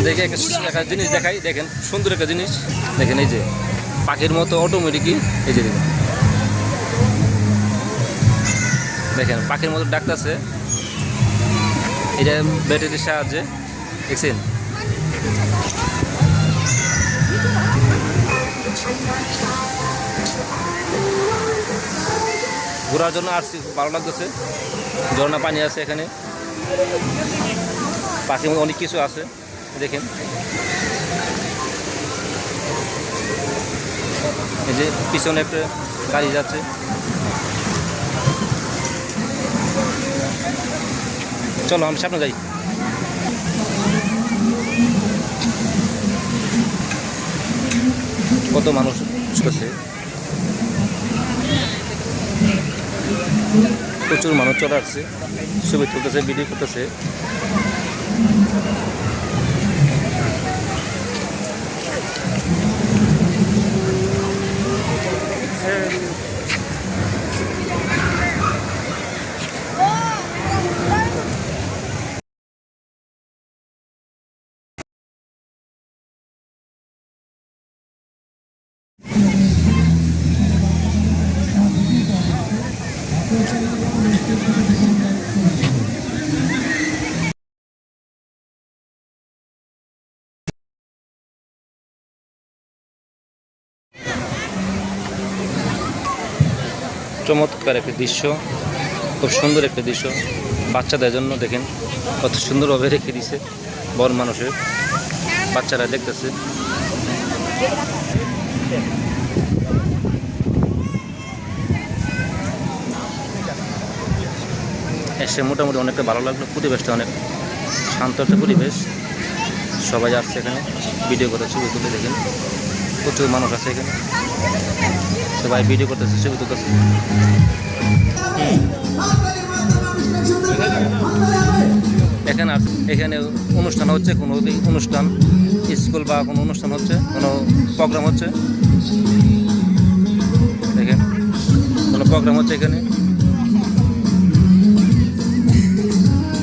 আপনাদেরকে একটা জিনিস দেখাই, দেখেন সুন্দর একটা জিনিস দেখেন, এই যে পাখির মতো অটোমেটিকই এই যে দেখেন, দেখেন পাখির মতো ডাকতেছে, এটা ব্যাটারির সাহায্যে, দেখছেন? ঘোরার জন্য আসছি, খুব ভালো লাগতেছে। ঝর্ণা পানি আছে এখানে, পাখির মধ্যে অনেক কিছু আছে দেখেন। এই যে পিছনে একটা গাড়ি যাচ্ছে। চলো আমি সামনে যাই। কত মানুষ করছে, প্রচুর মানুষ চলে আসছে, ছবি তুলতেছে, ভিডিও করতেছে। চমৎকার একটা দৃশ্য, খুব সুন্দর একটা দৃশ্য। বাচ্চাদের জন্য দেখেন কত সুন্দরভাবে রেখে দিছে, বড় মানুষের বাচ্চারা দেখতেছে। এসে মোটামুটি অনেকটা ভালো লাগলো, পরিবেশটা অনেক শান্ত একটা পরিবেশ। সবাই আসছে এখানে ভিডিও করতে, ছবি তুলে, দেখেন প্রচুর মানুষ আছে এখানে, সবাই ভিডিও করতেছে, ছবি তুলতেছে। এখানে এখানে অনুষ্ঠান হচ্ছে, কোনো অনুষ্ঠান, স্কুল বা কোনো অনুষ্ঠান হচ্ছে, কোনো প্রোগ্রাম হচ্ছে, দেখেন কোনো প্রোগ্রাম হচ্ছে এখানে।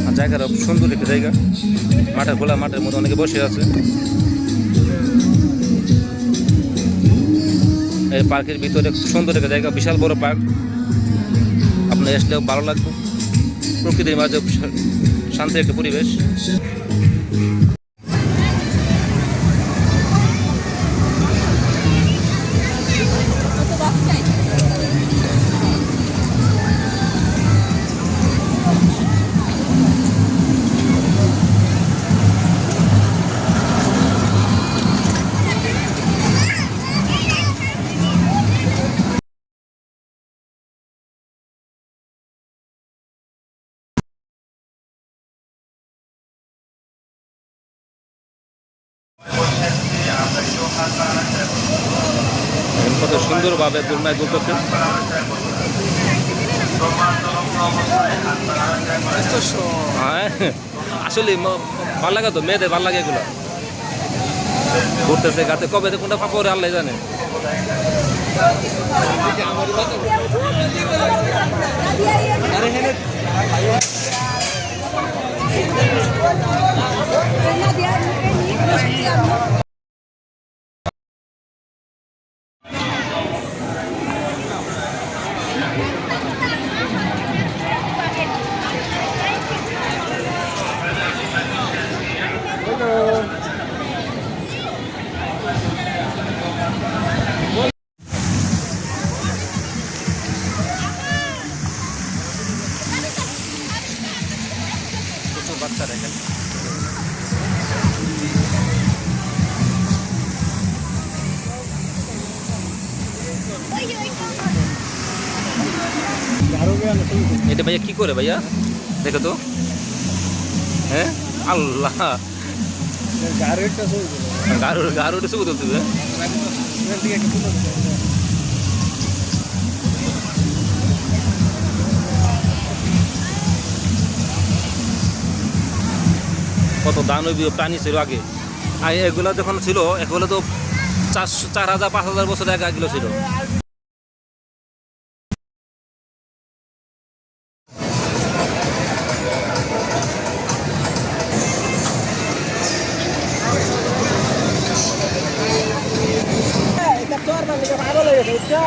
আর জায়গাটা সুন্দর একটা জায়গা, মাঠের খোলা মাঠের মধ্যে অনেকে বসে আছে। এই পার্কের ভিতরে খুব সুন্দর একটা জায়গা, বিশাল বড় পার্ক, আপনার আসলেও ভালো লাগবে। প্রকৃতির মাঝে শান্তির একটা পরিবেশ। কত সুন্দরভাবে দোলনায় দুলতেছে। হ্যাঁ আসলে ভালো লাগে তো, মেয়েদের ভালো লাগে এগুলো, ঘুরতেছে গাতে, কবে কোনটা পাপড়ে আল্লাহ জানে। প্রচুর বাচ্চা দেখেন, এটা ভাইয়া কি করে ভাইয়া, দেখো তো। হ্যাঁ আল্লাহ, গারুটা ছবি তুলতে হবে। কত দানবীয় প্রাণী ছিল আগে, আর এগুলো যখন ছিল, এগুলো তো 4,000-5,000 বছর আগে এগুলো ছিল। পারবা না, ভালো লেগেছে বুঝছো?